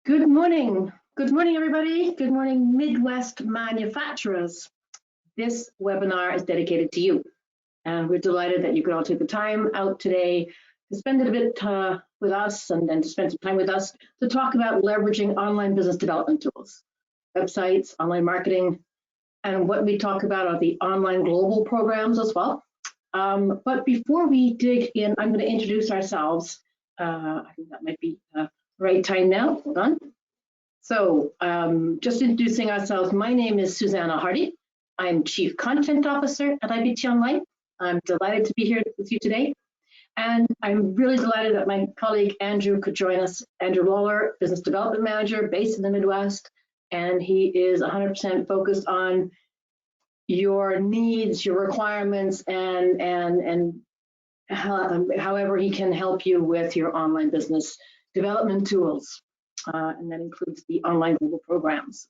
Good morning. Good morning, everybody. Good morning, Midwest manufacturers. This webinar is dedicated to you. And we're delighted that you could all take the time out today to spend it a bit with us and to spend some time with us to talk about leveraging online business development tools, websites, online marketing, and what we talk about are the online global programs as well. But before we dig in, I'm going to introduce ourselves. I think that might be right time now. Hold on. So just introducing ourselves, my name is Susanna Hardy. I'm Chief Content Officer at IBT Online. I'm delighted to be here with you today. And I'm really delighted that my colleague Andrew could join us. Andrew Lawler, Business Development Manager based in the Midwest. And he is 100% focused on your needs, your requirements, and however he can help you with your online business development tools. And that includes the online global programs.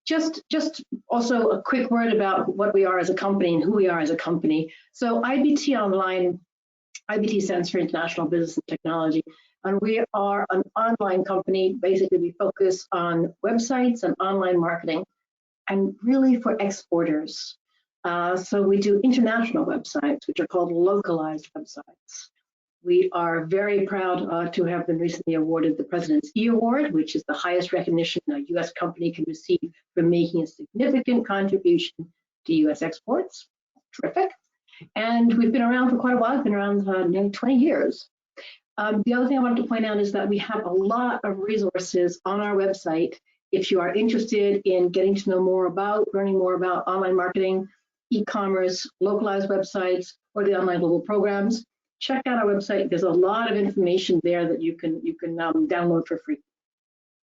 Just also a quick word about what we are as a company and who we are as a company. So IBT Online, IBT stands for International Business and Technology, and we are an online company. Basically, we focus on websites and online marketing, and really for exporters. So we do international websites, which are called localized websites. We are very proud to have been recently awarded the President's E Award, which is the highest recognition a U.S. company can receive for making a significant contribution to U.S. exports. Terrific. And we've been around for quite a while. We've been around nearly 20 years. The other thing I wanted to point out is that we have a lot of resources on our website. If you are interested in getting to know more about, learning more about online marketing, e-commerce, localized websites, or the online global programs, check out our website. There's a lot of information there that you can download for free.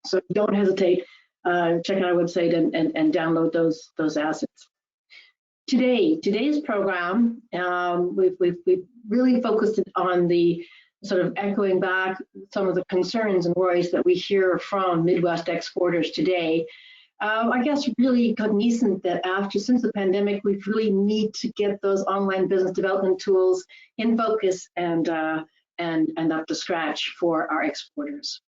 So don't hesitate. Check out our website and download those assets. Today's program, we've really focused on the sort of echoing back some of the concerns and worries that we hear from Midwest exporters today. I guess really cognizant that since the pandemic, we really need to get those online business development tools in focus and up to scratch for our exporters.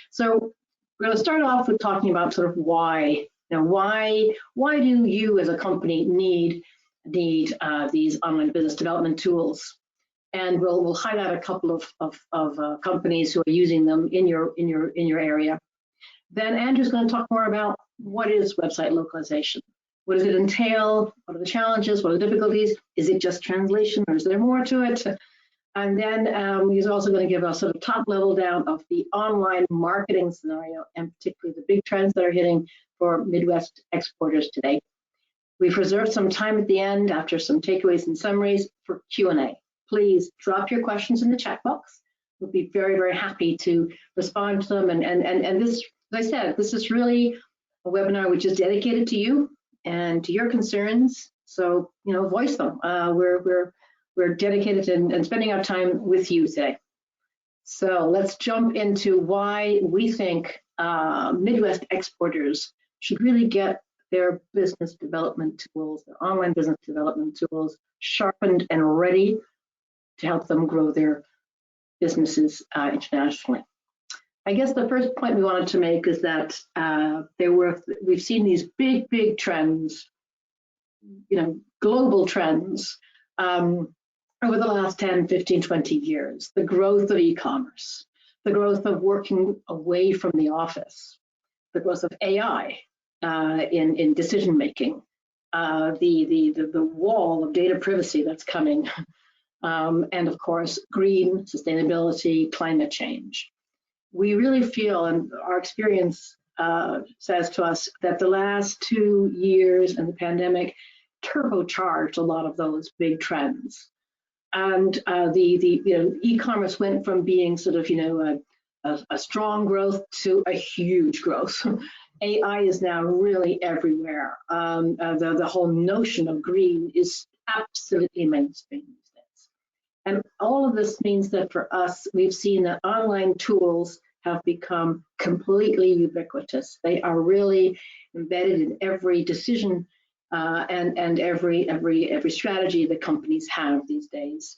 So we're going to start off with talking about sort of why. Why do you as a company need these online business development tools? And we'll highlight a couple of companies who are using them in your area. Then Andrew's going to talk more about what is website localization. What does it entail? What are the challenges? What are the difficulties? Is it just translation, or is there more to it? And then he's also going to give us sort of top level down of the online marketing scenario, and particularly the big trends that are hitting for Midwest exporters today. We've reserved some time at the end after some takeaways and summaries for Q&A. Please drop your questions in the chat box. We'll be very, very happy to respond to them. And this, as I said, this is really a webinar which is dedicated to you and to your concerns. So, voice them. We're dedicated and spending our time with you today. So let's jump into why we think Midwest exporters should really get their business development tools, their online business development tools, sharpened and ready to help them grow their businesses internationally. I guess the first point we wanted to make is that we've seen these big trends, global trends over the last 10, 15, 20 years. The growth of e-commerce, the growth of working away from the office, the growth of AI in decision making, the wall of data privacy that's coming, and of course, green, sustainability, climate change. We really feel, and our experience says to us, that the last 2 years and the pandemic turbocharged a lot of those big trends. And the e-commerce went from being sort of a strong growth to a huge growth. AI is now really everywhere. The whole notion of green is absolutely mainstream these days. And all of this means that for us, we've seen that online tools have become completely ubiquitous. They are really embedded in every decision and every strategy that companies have these days.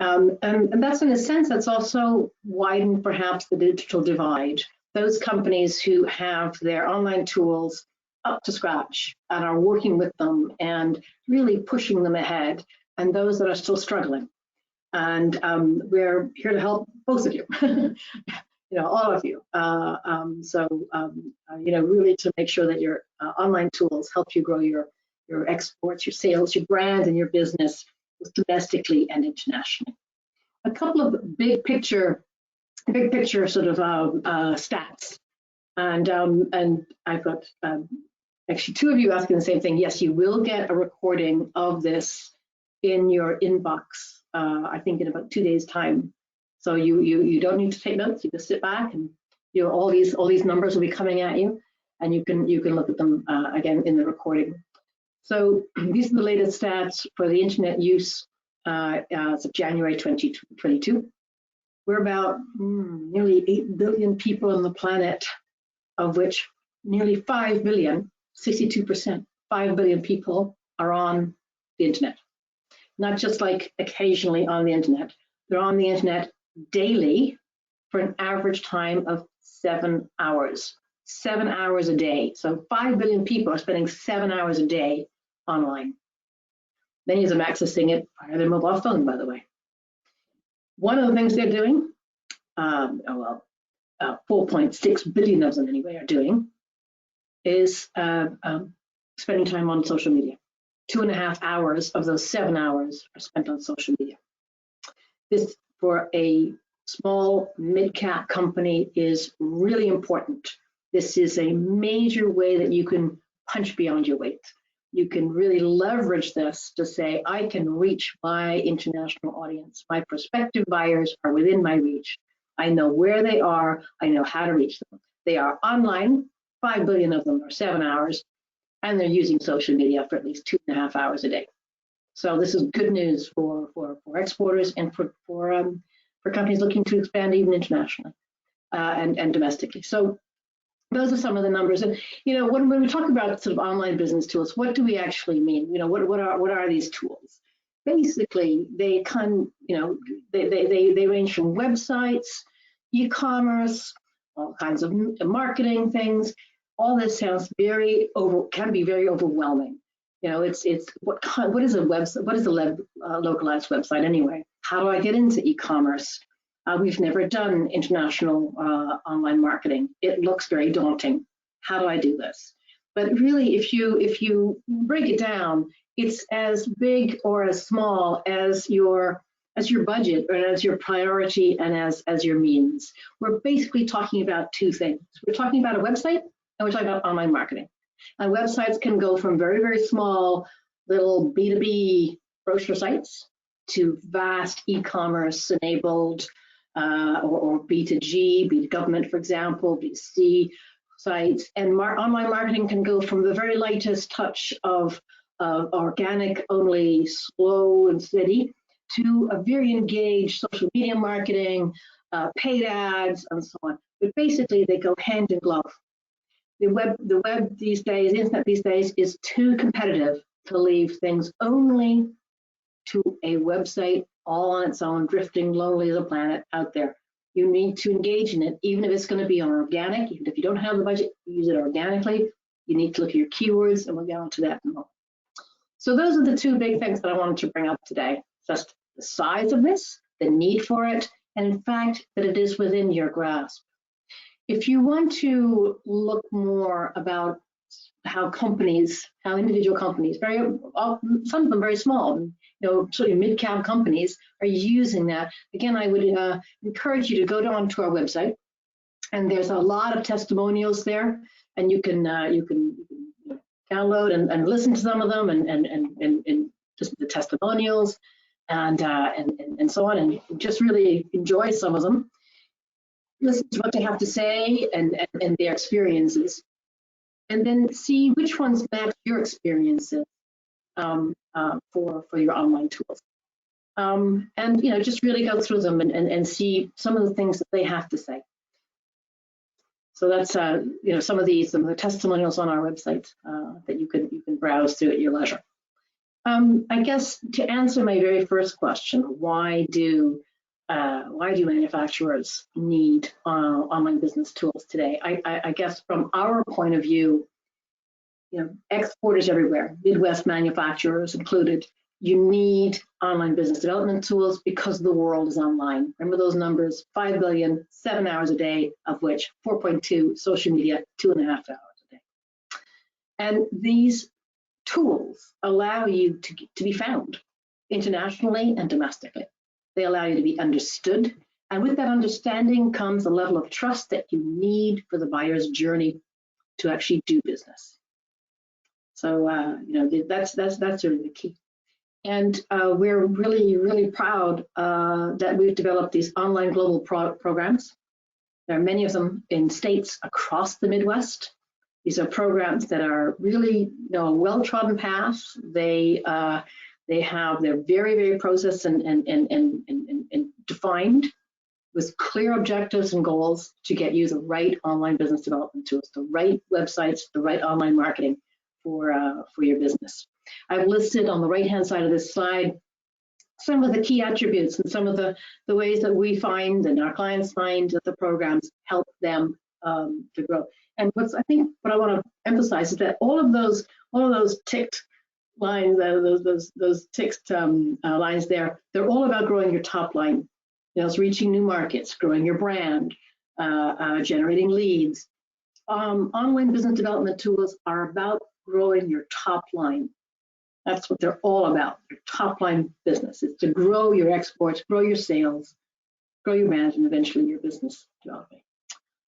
And that's, in a sense, that's also widened perhaps the digital divide. those companies who have their online tools up to scratch and are working with them and really pushing them ahead, and those that are still struggling. And we're here to help both of you, all of you. Really to make sure that your online tools help you grow your exports, your sales, your brand, and your business domestically and internationally. A couple of big picture sort of stats, and I've got actually two of you asking the same thing. Yes, you will get a recording of this in your inbox. I think in about 2 days' time. So you don't need to take notes. You just sit back, and all these numbers will be coming at you, and you can look at them again in the recording. So these are the latest stats for the internet use as of January 2022. We're about nearly 8 billion people on the planet, of which nearly 5 billion, 62%, 5 billion people are on the internet. Not just like occasionally on the internet. They're on the internet daily for an average time of 7 hours. 7 hours a day. So 5 billion people are spending 7 hours a day online. Many of them accessing it via their mobile phone, by the way. One of the things they're doing, 4.6 billion of them anyway are doing, is spending time on social media. 2.5 hours of those 7 hours are spent on social media. This, for a small mid-cap company, is really important. This is a major way that you can punch beyond your weight. You can really leverage this to say, I can reach my international audience. My prospective buyers are within my reach. I know where they are. I know how to reach them. They are online. 5 billion of them are 7 hours, and they're using social media for at least 2.5 hours a day. So this is good news for exporters and for companies looking to expand even internationally and domestically. So those are some of the numbers. And when we talk about sort of online business tools, what do we actually mean? What are these tools? Basically, they they range from websites, e-commerce, all kinds of marketing things. All this sounds can be very overwhelming. It's what is a website? What is a localized website anyway? How do I get into e-commerce? We've never done international online marketing. It looks very daunting. How do I do this? But really, if you break it down, it's as big or as small as your budget or as your priority and as your means. We're basically talking about two things. We're talking about a website, and we're talking about online marketing. And websites can go from very, very small little B2B brochure sites to vast e-commerce enabled or B2G, B2 government, for example, B2C sites. And online marketing can go from the very lightest touch of organic, only slow and steady, to a very engaged social media marketing, paid ads, and so on. But basically, they go hand in glove. The web these days, the internet these days, is too competitive to leave things only to a website all on its own, drifting lonely as a planet out there. You need to engage in it, even if it's going to be on organic. Even if you don't have the budget, use it organically. You need to look at your keywords, and we'll get onto that in a moment. So those are the two big things that I wanted to bring up today. Just the size of this, the need for it, and in fact, that it is within your grasp. If you want to look more about how individual companies, some of them very small, sort of mid-cap companies are using that. Again, I would encourage you to go down to our website, and there's a lot of testimonials there, and you can download and listen to some of them, and just the testimonials, and so on, and just really enjoy some of them. Listen to what they have to say and their experiences, and then see which ones match your experiences for your online tools. And just really go through them and see some of the things that they have to say. So that's some of the testimonials on our website that you can browse through at your leisure. I guess to answer my very first question, why do why do manufacturers need online business tools today? I guess from our point of view, exporters everywhere, Midwest manufacturers included, you need online business development tools because the world is online. Remember those numbers, 5 billion, 7 hours a day, of which 4.2 social media, 2.5 hours a day. And these tools allow you to be found internationally and domestically. They allow you to be understood. And with that understanding comes a level of trust that you need for the buyer's journey to actually do business. So, that's really the key. And we're really, really proud that we've developed these online global programs. There are many of them in states across the Midwest. These are programs that are really, well-trodden paths. They're very, very processed and defined with clear objectives and goals to get you the right online business development tools, the right websites, the right online marketing for your business. I've listed on the right-hand side of this slide some of the key attributes and some of the ways that we find and our clients find that the programs help them to grow. And what I want to emphasize is that all of those ticked lines, those ticked lines there, they're all about growing your top line. It's reaching new markets, growing your brand, generating leads. Online business development tools are about growing your top line. That's what they're all about, your top line business. It's to grow your exports, grow your sales, grow your brand, and eventually your business development.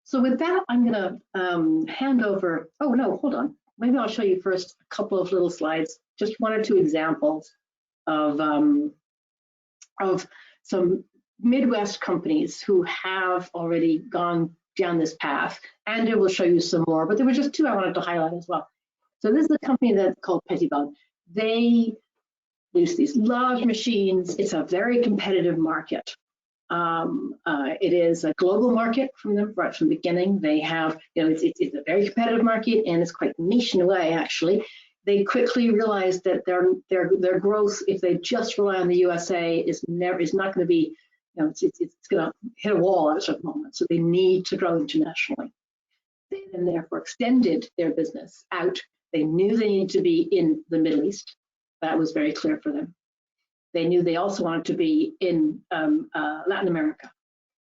So with that, I'm going to hand over. Oh, no, hold on. Maybe I'll show you first a couple of little slides, just one or two examples of some Midwest companies who have already gone down this path. And it will show you some more, but there were just two I wanted to highlight as well. So this is a company that's called Pettibone. They use these large machines. It's a very competitive market. It is a global market from them right from the beginning. They have, it's a very competitive market and it's quite niche in a way, actually. They quickly realized that their growth, if they just rely on the USA, is not going to be, it's going to hit a wall at a certain moment. So they need to grow internationally. They then therefore extended their business out. They knew they needed to be in the Middle East. That was very clear for them. They knew they also wanted to be in Latin America.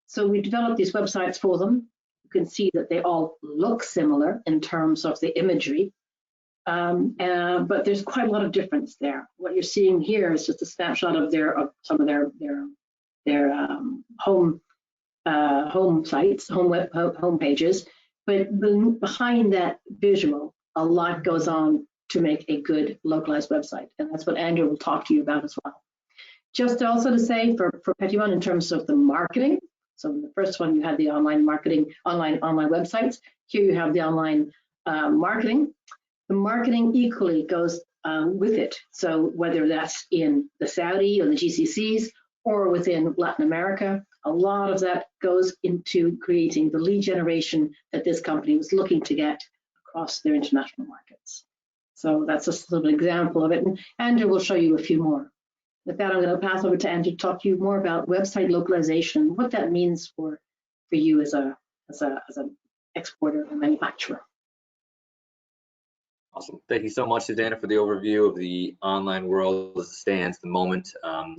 So we developed these websites for them. You can see that they all look similar in terms of the imagery, but there's quite a lot of difference there. What you're seeing here is just a snapshot of some of their home sites, home pages. But behind that visual, a lot goes on to make a good localized website, and that's what Andrew will talk to you about as well. Just also to say for Pettibone in terms of the marketing, so in the first one you had the online marketing, online websites. Here you have the online marketing. The marketing equally goes with it. So whether that's in the Saudi or the GCCs or within Latin America, a lot of that goes into creating the lead generation that this company was looking to get across their international markets. So that's just a little example of it. And Andrew will show you a few more. With that, I'm going to pass over to Andrew to talk to you more about website localization, what that means for you as an exporter and manufacturer. Awesome. Thank you so much, Susanna, for the overview of the online world as it stands at the moment.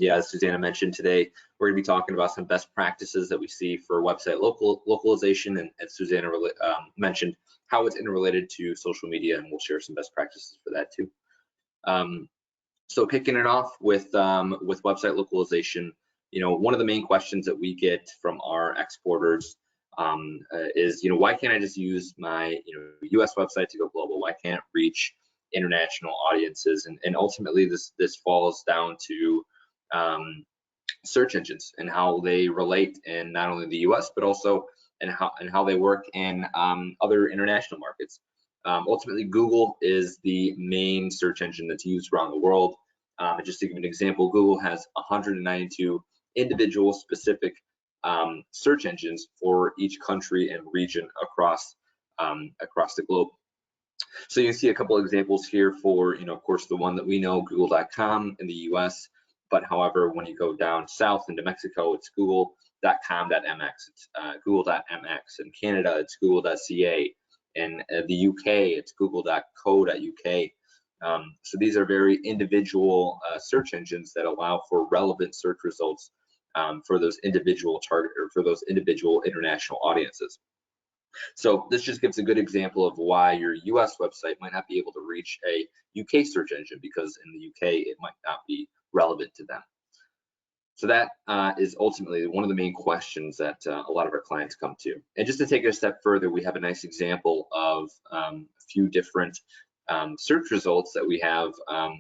As Susanna mentioned today, we're going to be talking about some best practices that we see for website localization, and as Susanna mentioned, how it's interrelated to social media, and we'll share some best practices for that too. So kicking it off with website localization, one of the main questions that we get from our exporters is, why can't I just use my US website to go global? Why can't it reach international audiences? And ultimately this falls down to search engines and how they relate in not only the US but also and how they work in other international markets. Ultimately, Google is the main search engine that's used around the world. And just to give an example, Google has 192 individual specific search engines for each country and region across the globe. So you can see a couple of examples here for, of course, the one that we know, Google.com in the US, But however, when you go down south into Mexico, it's google.com.mx, it's google.mx. In Canada, it's google.ca. In the UK, it's google.co.uk. So these are very individual search engines that allow for relevant search results for those individual target, or for those individual international audiences. So this just gives a good example of why your US website might not be able to reach a UK search engine, because in the UK it might not be relevant to them. So that is ultimately one of the main questions that a lot of our clients come to. And just to take it a step further, we have a nice example of a few different search results that we have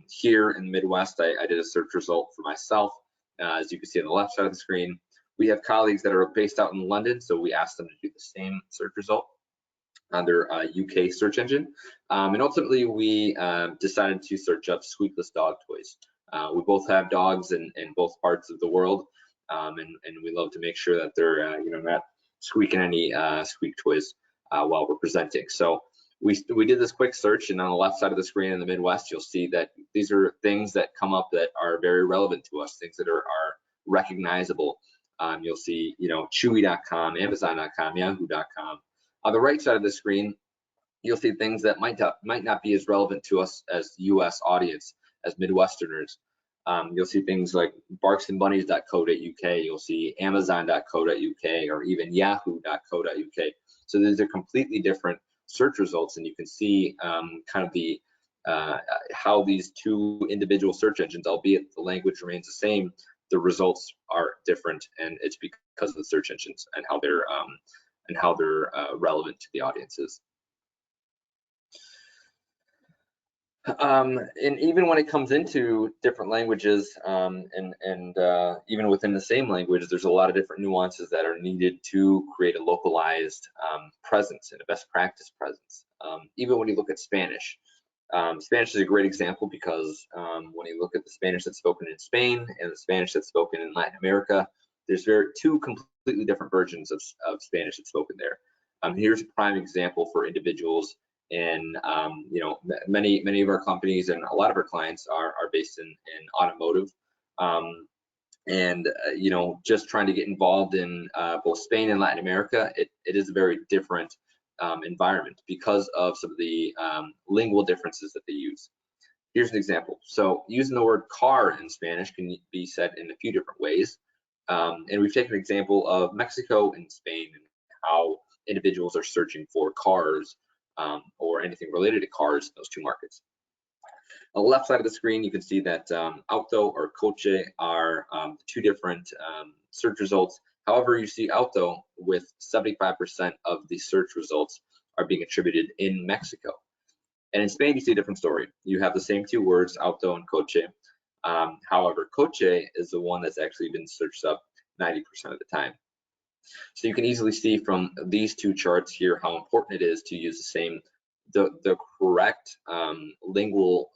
here in the Midwest. I did a search result for myself, as you can see on the left side of the screen. We have colleagues that are based out in London, so we asked them to do the same search result on their UK search engine. And ultimately, we decided to search up squeakless dog toys. We both have dogs in both parts of the world, and we love to make sure that they're not squeaking any squeak toys while we're presenting. So we did this quick search, and on the left side of the screen in the Midwest, you'll see that these are things that come up that are very relevant to us, things that are recognizable. You'll see, Chewy.com, Amazon.com, Yahoo.com. On the right side of the screen, you'll see things that might not be as relevant to us as U.S. audience, as Midwesterners. You'll see things like barksandbunnies.co.uk. You'll see Amazon.co.uk, or even Yahoo.co.uk. So these are completely different search results, and you can see kind of the how these two individual search engines, albeit the language remains the same, the results are different, and it's because of the search engines and how they're relevant to the audiences. And even when it comes into different languages, and even within the same language, there's a lot of different nuances that are needed to create a localized presence and a best practice presence. Even when you look at Spanish, Spanish is a great example, because when you look at the Spanish that's spoken in Spain and the Spanish that's spoken in Latin America, there's two completely different versions of Spanish that's spoken there. Here's a prime example for individuals. And many of our companies and a lot of our clients are based in automotive, and just trying to get involved in both Spain and Latin America, it is a very different environment because of some of the lingual differences that they use. Here's an example. So using the word car in Spanish can be said in a few different ways, and we've taken an example of Mexico and Spain and how individuals are searching for cars or anything related to cars in those two markets. On the left side of the screen, you can see that auto or coche are two different search results. However, you see auto with 75% of the search results are being attributed in Mexico. And in Spain, you see a different story. You have the same two words, auto and coche. However, coche is the one that's actually been searched up 90% of the time. So you can easily see from these two charts here how important it is to use the correct lingual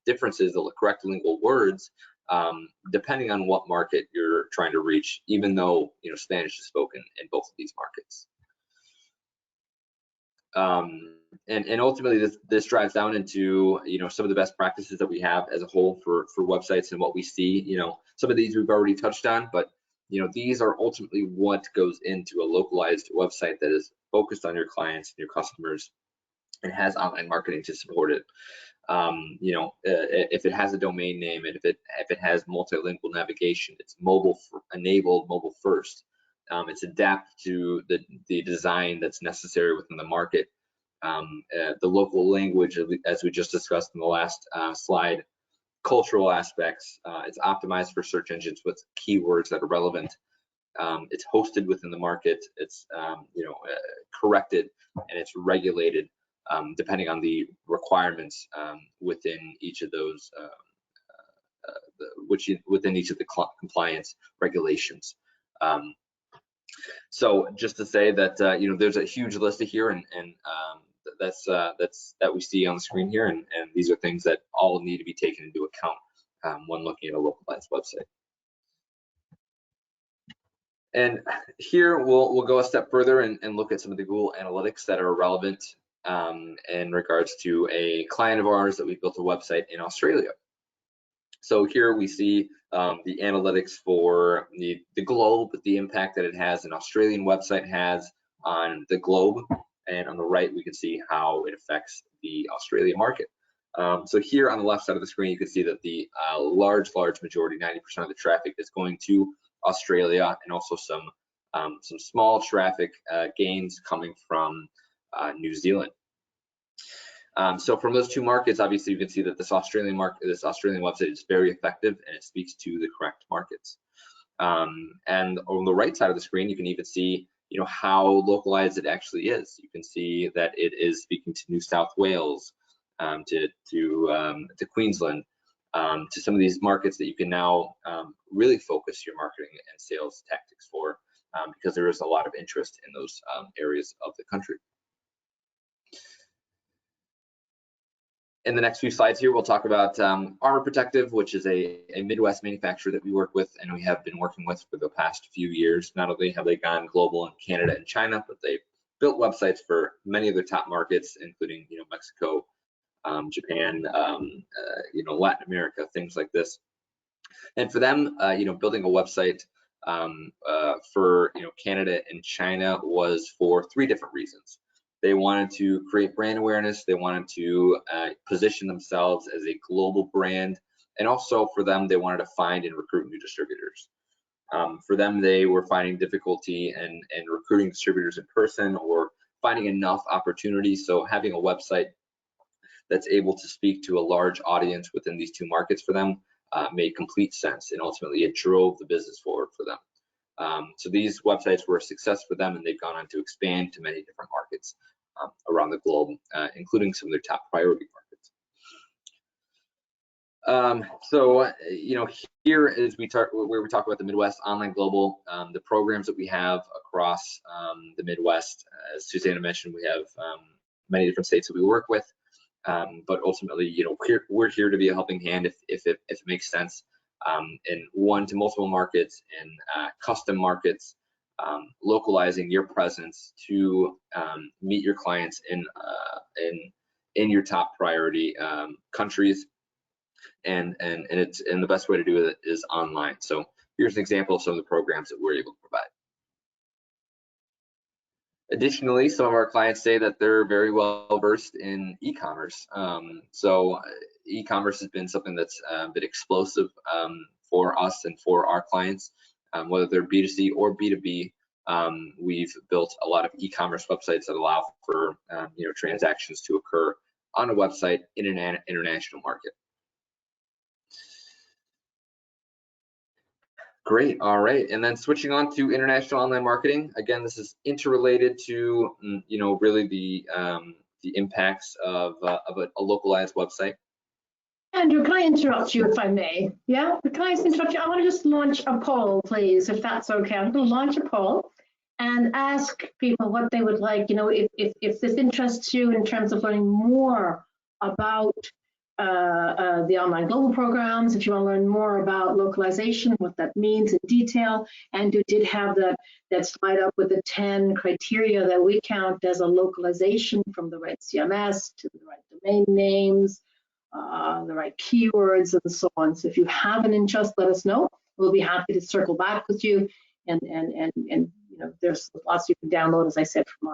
differences, the correct lingual words, depending on what market you're trying to reach, even though Spanish is spoken in both of these markets. And ultimately, this drives down into some of the best practices that we have as a whole for websites and what we see. Some of these we've already touched on, but these are ultimately what goes into a localized website that is focused on your clients and your customers and has online marketing to support it. If it has a domain name, and if it has multilingual navigation, it's mobile enabled, mobile first. It's adapt to the design that's necessary within the market. The local language, as we just discussed in the last slide, cultural aspects. It's optimized for search engines with keywords that are relevant. It's hosted within the market. It's corrected, and it's regulated depending on the requirements within each of those, within each of the compliance regulations. So just to say that there's a huge list here, and that we see on the screen here, and these are things that all need to be taken into account when looking at a localized website. And here we'll go a step further and look at some of the Google Analytics that are relevant in regards to a client of ours that we built a website in Australia. So here we see the analytics for the globe, the impact that it has, an Australian website has on the globe. And on the right, we can see how it affects the Australian market. So here on the left side of the screen, you can see that the large majority, 90% of the traffic is going to Australia, and also some small traffic gains coming from New Zealand. So from those two markets, obviously you can see that this Australian website is very effective, and it speaks to the correct markets. And on the right side of the screen, you can even see, how localized it actually is. You can see that it is speaking to New South Wales, to Queensland, to some of these markets that you can now really focus your marketing and sales tactics for, because there is a lot of interest in those areas of the country. In the next few slides here, we'll talk about Armour Protective, which is a Midwest manufacturer that we work with, and we have been working with for the past few years. Not only have they gone global in Canada and China, but they built websites for many of their top markets, including Mexico, Japan, Latin America, things like this. And for them, building a website for Canada and China was for three different reasons. They wanted to create brand awareness. They wanted to position themselves as a global brand. And also for them, they wanted to find and recruit new distributors. For them, they were finding difficulty in recruiting distributors in person, or finding enough opportunities. So having a website that's able to speak to a large audience within these two markets for them made complete sense. And ultimately, it drove the business forward for them. So these websites were a success for them, and they've gone on to expand to many different markets around the globe, including some of their top priority markets. So here is where we talk about the Midwest Online Global, the programs that we have across the Midwest. As Susanna mentioned, we have many different states that we work with, but ultimately, we're here to be a helping hand if it makes sense. In one to multiple markets, in custom markets, localizing your presence to meet your clients in your top priority countries, and the best way to do it is online. So here's an example of some of the programs that we're able to provide. Additionally, some of our clients say that they're very well versed in e-commerce. So e-commerce has been something that's been explosive for us and for our clients, whether they're B2C or B2B. We've built a lot of e-commerce websites that allow for transactions to occur on a website in an international market. Great. All right. And then switching on to international online marketing. Again, this is interrelated to really the impacts of a localized website. Andrew, can I interrupt you if I may? Yeah, can I interrupt you? I want to just launch a poll, please, if that's okay. I'm going to launch a poll and ask people what they would like. If this interests you in terms of learning more about the online global programs, if you want to learn more about localization, what that means in detail. Andrew did have that slide up with the 10 criteria that we count as a localization, from the right CMS to the right domain names, the right keywords, and so on. So if you have an interest, let us know. We'll be happy to circle back with you. And there's lots you can download, as I said, from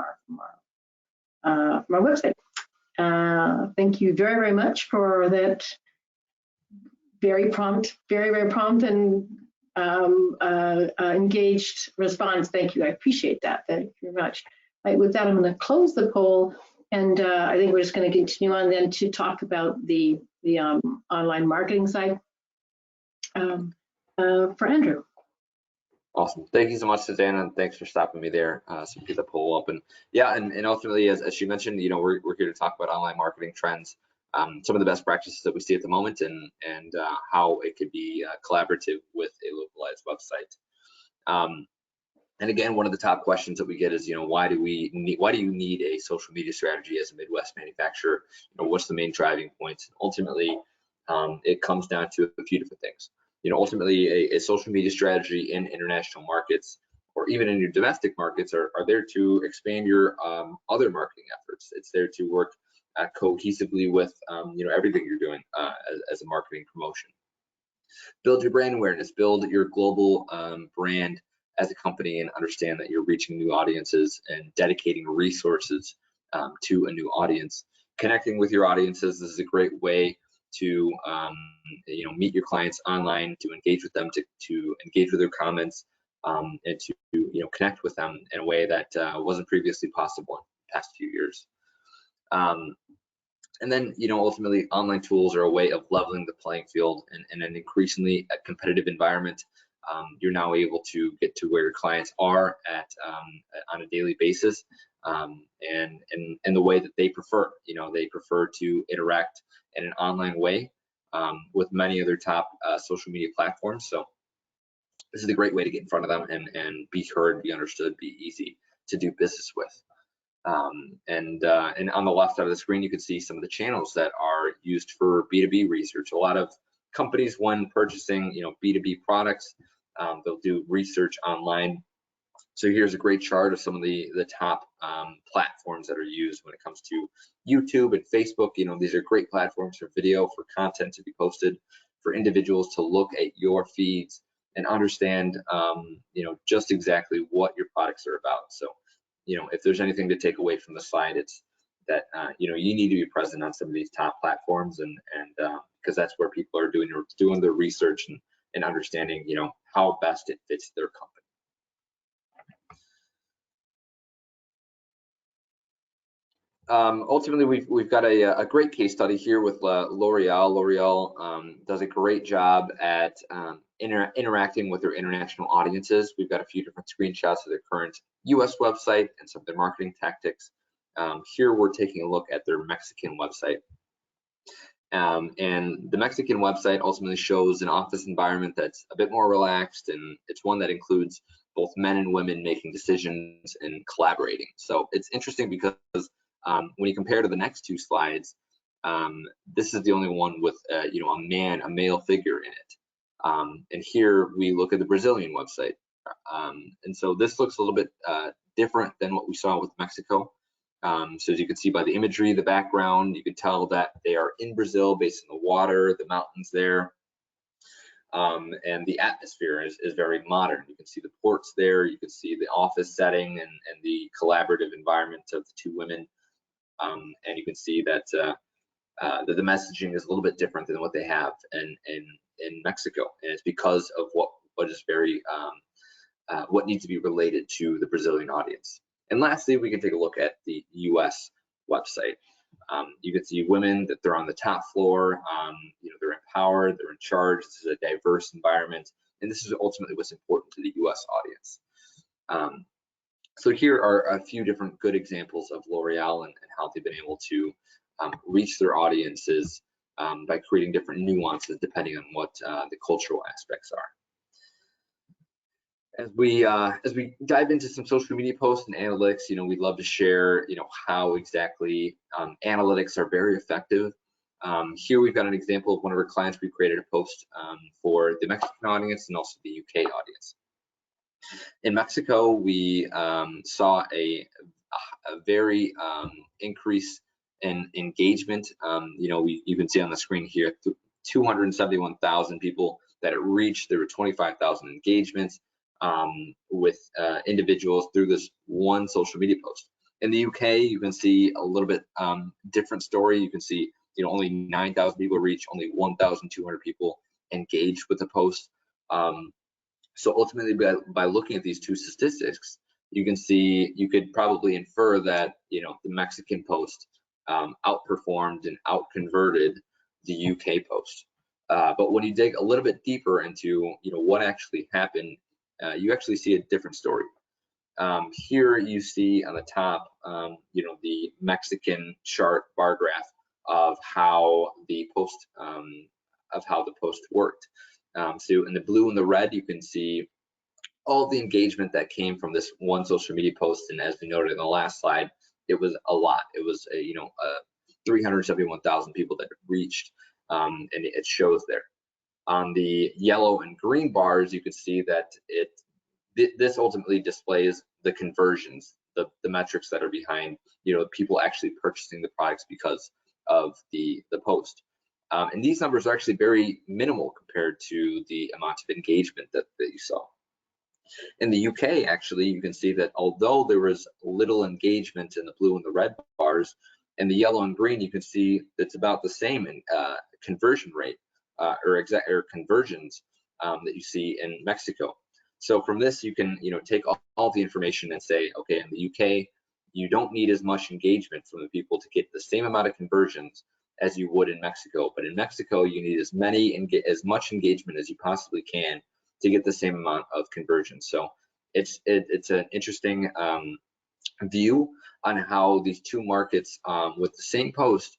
our website. Thank you very, very much for that very prompt and engaged response. Thank you. I appreciate that. Thank you very much. Right, with that, I'm going to close the poll, and I think we're just going to continue on then to talk about the online marketing side for Andrew. Awesome. Thank you so much, Susanna, and thanks for stopping me there. So we get the poll up, and yeah, and ultimately, as she mentioned, we're here to talk about online marketing trends, some of the best practices that we see at the moment, and how it could be collaborative with a localized website. And again, one of the top questions that we get is, why do you need a social media strategy as a Midwest manufacturer? What's the main driving points? Ultimately, it comes down to a few different things. Ultimately, a social media strategy in international markets, or even in your domestic markets, are there to expand your other marketing efforts. It's there to work cohesively with everything you're doing as a marketing promotion. Build your brand awareness, build your global brand as a company, and understand that you're reaching new audiences and dedicating resources to a new audience. Connecting with your audiences is a great way to meet your clients online, to engage with them, to engage with their comments, and to connect with them in a way that wasn't previously possible in the past few years. And then, ultimately, online tools are a way of leveling the playing field in an increasingly competitive environment. You're now able to get to where your clients are at on a daily basis, and the way that they prefer. They prefer to interact in an online way with many of their top social media platforms. So this is a great way to get in front of them and be heard, be understood, be easy to do business with. And on the left side of the screen, you can see some of the channels that are used for B2B research. A lot of companies, when purchasing, B2B products, they'll do research online. So here's a great chart of some of the top platforms that are used when it comes to YouTube and Facebook. These are great platforms for video, for content to be posted, for individuals to look at your feeds and understand, just exactly what your products are about. So, if there's anything to take away from the slide, it's that you need to be present on some of these top platforms, and because that's where people are doing their research and understanding, how best it fits their company. Ultimately, we've got a great case study here with L'Oreal. L'Oreal does a great job at interacting with their international audiences. We've got a few different screenshots of their current US website and some of their marketing tactics. Here we're taking a look at their Mexican website. And the Mexican website ultimately shows an office environment that's a bit more relaxed, and it's one that includes both men and women making decisions and collaborating. So it's interesting because when you compare to the next two slides, this is the only one with a male figure in it. And here we look at the Brazilian website. And so this looks a little bit different than what we saw with Mexico. So as you can see by the imagery, the background, you can tell that they are in Brazil, based on the water, the mountains there. And the atmosphere is very modern. You can see the ports there, you can see the office setting and the collaborative environment of the two women. And you can see that the messaging is a little bit different than what they have in Mexico, and it's because of what is very what needs to be related to the Brazilian audience. And lastly, we can take a look at the US website. You can see women that they're on the top floor. They're empowered, they're in charge. This is a diverse environment, and this is ultimately what's important to the US audience. So here are a few different good examples of L'Oreal and how they've been able to reach their audiences by creating different nuances depending on what the cultural aspects are. As we dive into some social media posts and analytics, we'd love to share, how exactly analytics are very effective. Here we've got an example of one of our clients. We created a post for the Mexican audience and also the UK audience. In Mexico, we saw a very increase in engagement. You can see on the screen here 271,000 people that it reached. There were 25,000 engagements with individuals through this one social media post. In the UK, you can see a little bit different story. You can see only 9,000 people reached, only 1,200 people engaged with the post. So ultimately, by looking at these two statistics, you could probably infer that the Mexican post outperformed and outconverted the UK post. But when you dig a little bit deeper into what actually happened, you actually see a different story. Here you see on the top, the Mexican chart bar graph of how the post worked. So in the blue and the red, you can see all the engagement that came from this one social media post, and as we noted in the last slide, it was a lot. It was 371,000 people that it reached, and it shows there. On the yellow and green bars, you can see that this ultimately displays the conversions, the metrics that are behind people actually purchasing the products because of the post. And these numbers are actually very minimal compared to the amount of engagement that you saw. In the UK, actually, you can see that although there was little engagement in the blue and the red bars, in the yellow and green, you can see it's about the same in conversion rate or conversions that you see in Mexico. So from this, you can take all the information and say, okay, in the UK, you don't need as much engagement from the people to get the same amount of conversions as you would in Mexico. But in Mexico, you need as much engagement as you possibly can to get the same amount of conversions. So it's an interesting view on how these two markets with the same post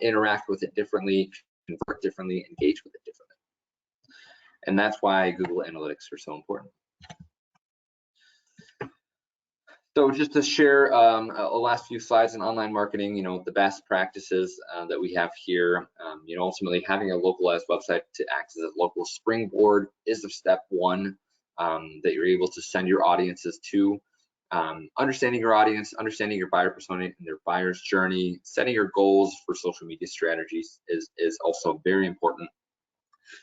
interact with it differently, convert differently, engage with it differently. And that's why Google Analytics are so important. So just to share a last few slides in online marketing, the best practices that we have here, ultimately having a localized website to act as a local springboard is the step one that you're able to send your audiences to. Understanding your audience, understanding your buyer persona and their buyer's journey, setting your goals for social media strategies is also very important.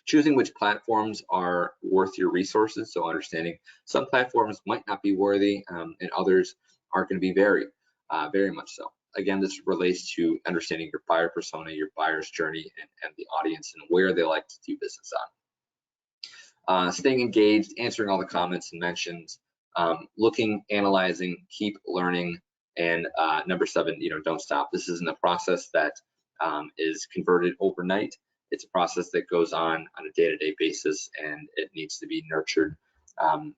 Choosing which platforms are worth your resources, so understanding some platforms might not be worthy and others are going to be very much so. Again, this relates to understanding your buyer persona, your buyer's journey, and the audience and where they like to do business on. Staying engaged, answering all the comments and mentions, looking, analyzing, keep learning, and number 7, don't stop. This isn't a process that is converted overnight. It's a process that goes on a day-to-day basis, and it needs to be nurtured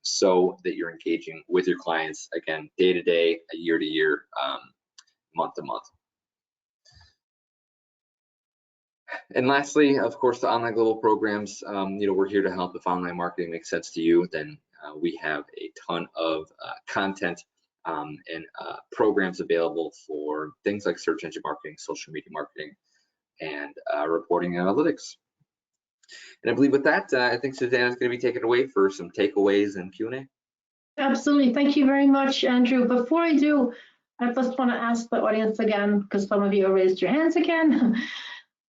so that you're engaging with your clients, again, day-to-day, year-to-year, month-to-month. And lastly, of course, the online global programs, we're here to help. If online marketing makes sense to you, then we have a ton of content and programs available for things like search engine marketing, social media marketing, and reporting and analytics. And I believe with that, I think Susanna is going to be taken away for some takeaways and Q&A. Absolutely. Thank you very much, Andrew. Before I do, I just want to ask the audience again, because some of you have raised your hands again,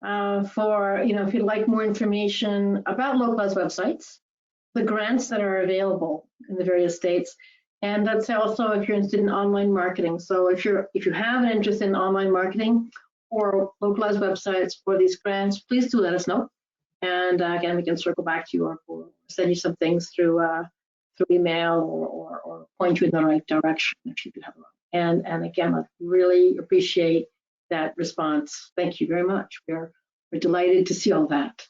if you'd like more information about localized websites, the grants that are available in the various states, and that's also if you're interested in online marketing. So if you have an interest in online marketing or localized websites for these grants, please do let us know. And again, we can circle back to you or send you some things through email or point you in the right direction if you do have one. And again, I really appreciate that response. Thank you very much. We're delighted to see all that.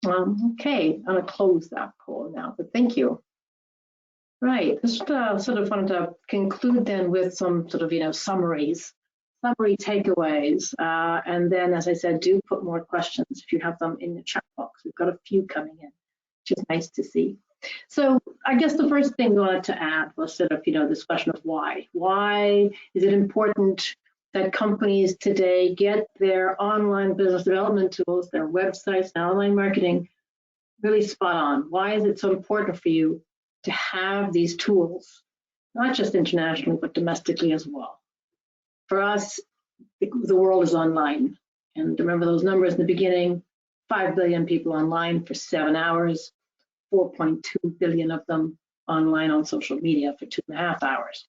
Okay, I'm gonna close that poll now, but thank you. Right, just sort of wanted to conclude then with some sort of summary takeaways, and then, as I said, do put more questions if you have them in the chat box. We've got a few coming in, which is nice to see. So I guess the first thing we wanted to add was sort of this question of why. Why is it important that companies today get their online business development tools, their websites, and online marketing really spot on? Why is it so important for you to have these tools, not just internationally, but domestically as well? For us, the world is online. And remember those numbers in the beginning, 5 billion people online for 7 hours, 4.2 billion of them online on social media for 2.5 hours.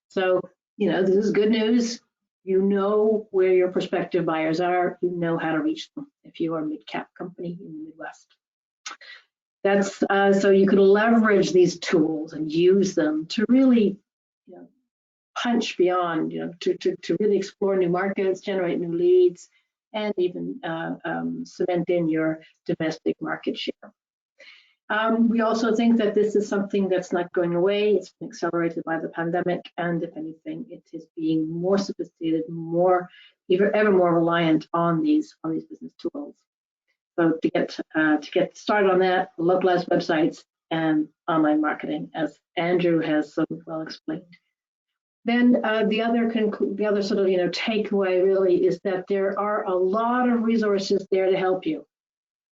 So, this is good news. You know where your prospective buyers are. You know how to reach them if you are a mid-cap company in the Midwest. That's so you can leverage these tools and use them to really punch beyond, to really explore new markets, generate new leads, and even cement in your domestic market share. We also think that this is something that's not going away. It's been accelerated by the pandemic, and if anything, it is being more sophisticated, ever more reliant on these business tools. So to get started on that, localized websites and online marketing, as Andrew has so well explained. Then the other sort of takeaway really is that there are a lot of resources there to help you.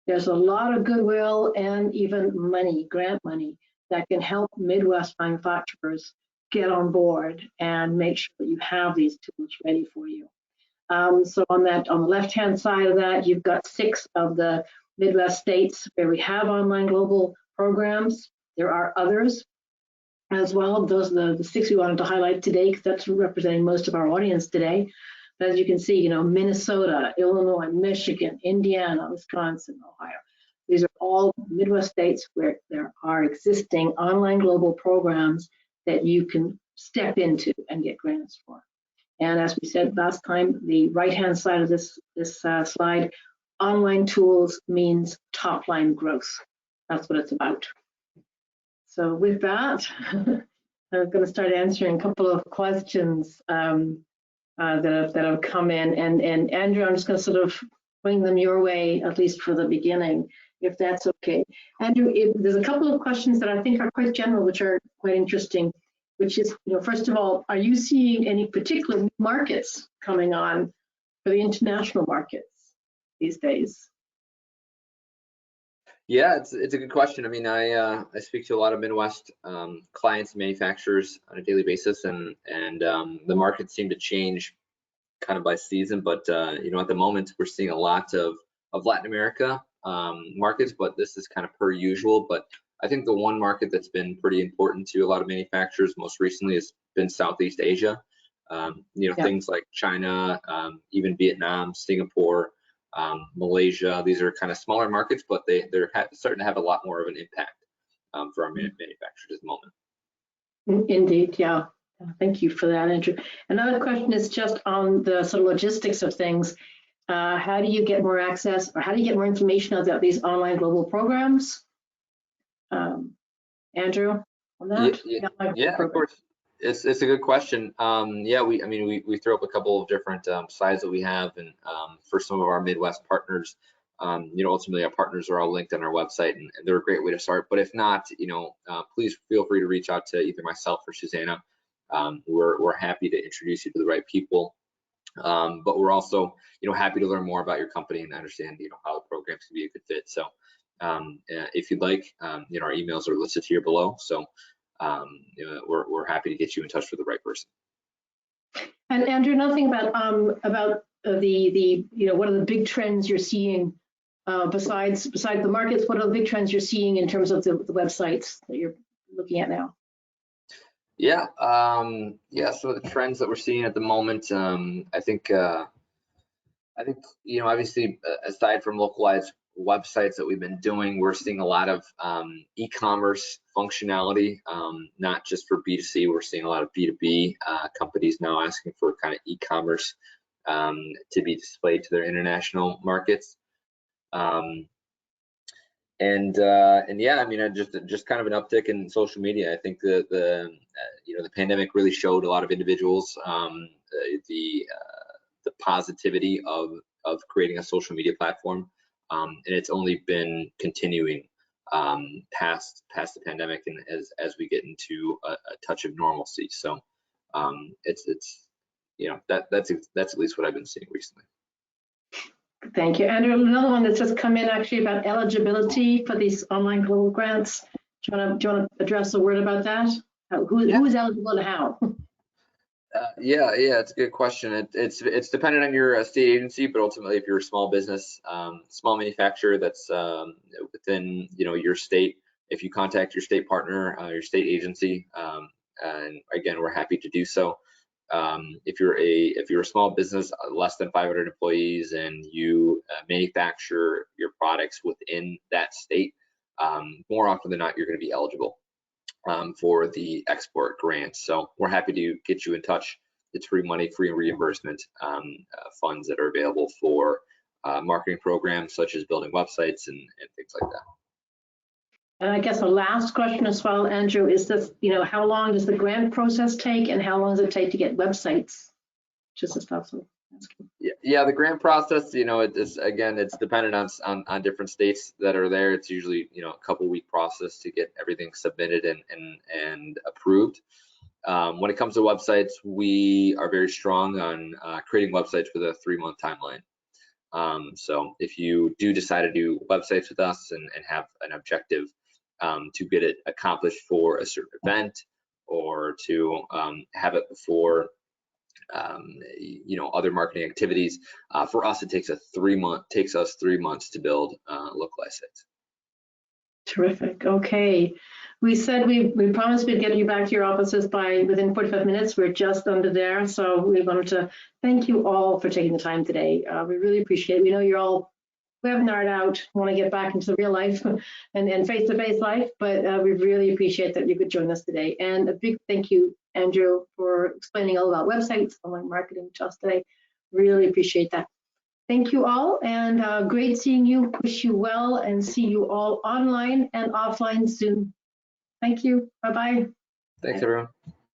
There's a lot of goodwill and even money, grant money, that can help Midwest manufacturers get on board and make sure that you have these tools ready for you. So on the left-hand side of that, you've got 6 of the Midwest states where we have online global programs. There are others as well. Those are the 6 we wanted to highlight today because that's representing most of our audience today. But as you can see, Minnesota, Illinois, Michigan, Indiana, Wisconsin, Ohio. These are all Midwest states where there are existing online global programs that you can step into and get grants for. And as we said last time, the right-hand side of this slide, online tools means top-line growth. That's what it's about. So with that, I'm going to start answering a couple of questions that have come in. And Andrew, I'm just going to sort of bring them your way, at least for the beginning, if that's okay. Andrew, there's a couple of questions that I think are quite general, which are quite interesting, which is, first of all, are you seeing any particular markets coming on for the international markets these days? Yeah, it's a good question. I mean, I speak to a lot of Midwest clients and manufacturers on a daily basis, and the markets seem to change kind of by season. But at the moment we're seeing a lot of Latin America markets, but this is kind of per usual. But I think the one market that's been pretty important to a lot of manufacturers most recently has been Southeast Asia. Things like China, even Vietnam, Singapore. Malaysia, these are kind of smaller markets, but they're starting to have a lot more of an impact for our manufacturers at the moment. Indeed, yeah. Thank you for that, Andrew. Another question is just on the sort of logistics of things. How do you get more access, or how do you get more information about these online global programs? Andrew, on that? Yeah, of course. It's a good question. We throw up a couple of different sites that we have, and for some of our Midwest partners, ultimately our partners are all linked on our website, and they're a great way to start. But if not, please feel free to reach out to either myself or Susanna. We're happy to introduce you to the right people. But we're also, happy to learn more about your company and understand, how the programs can be a good fit. So if you'd like, our emails are listed here below. So we're happy to get you in touch with the right person. And Andrew, another thing about the what are the big trends you're seeing besides the markets? What are the big trends you're seeing in terms of the websites that you're looking at now? Yeah, so the trends that we're seeing at the moment, I think obviously aside from localized websites that we've been doing, we're seeing a lot of e-commerce functionality, not just for B2C. We're seeing a lot of B2B companies now asking for kind of e-commerce to be displayed to their international markets. Just kind of an uptick in social media. I think the pandemic really showed a lot of individuals the positivity of creating a social media platform, and it's only been continuing past the pandemic, and as we get into a touch of normalcy. So that's at least what I've been seeing recently. Thank you, Andrew. Another one that's just come in actually about eligibility for these online global grants. Do you want to address a word about that? Who is eligible and how? It's a good question. It's dependent on your state agency, but ultimately, if you're a small business, small manufacturer that's within your state, if you contact your state partner, your state agency, and again, we're happy to do so. If you're a small business, less than 500 employees, and you manufacture your products within that state, more often than not, you're going to be eligible for the export grants. So we're happy to get you in touch. It's free money, free reimbursement funds that are available for marketing programs such as building websites and things like that. And I guess the last question as well, Andrew, is this, how long does the grant process take, and how long does it take to get websites? Just as possible. Yeah, the grant process, it's dependent on different states that are there. It's usually, a couple-week process to get everything submitted and approved. When it comes to websites, we are very strong on creating websites with a 3-month timeline. So if you do decide to do websites with us and have an objective to get it accomplished for a certain event, or to have it before other marketing activities. For us, it takes us 3 months to build localized sites. Terrific. Okay. We said we promised we'd get you back to your offices within 45 minutes. We're just under there. So we wanted to thank you all for taking the time today. We really appreciate it. We know you're all webinared out, want to get back into real life and face-to-face life, but we really appreciate that you could join us today. And a big thank you, Andrew, for explaining all about websites, online marketing to us today. Really appreciate that. Thank you all, and great seeing you. Wish you well, and see you all online and offline soon. Thank you. Bye-bye. Thanks, everyone.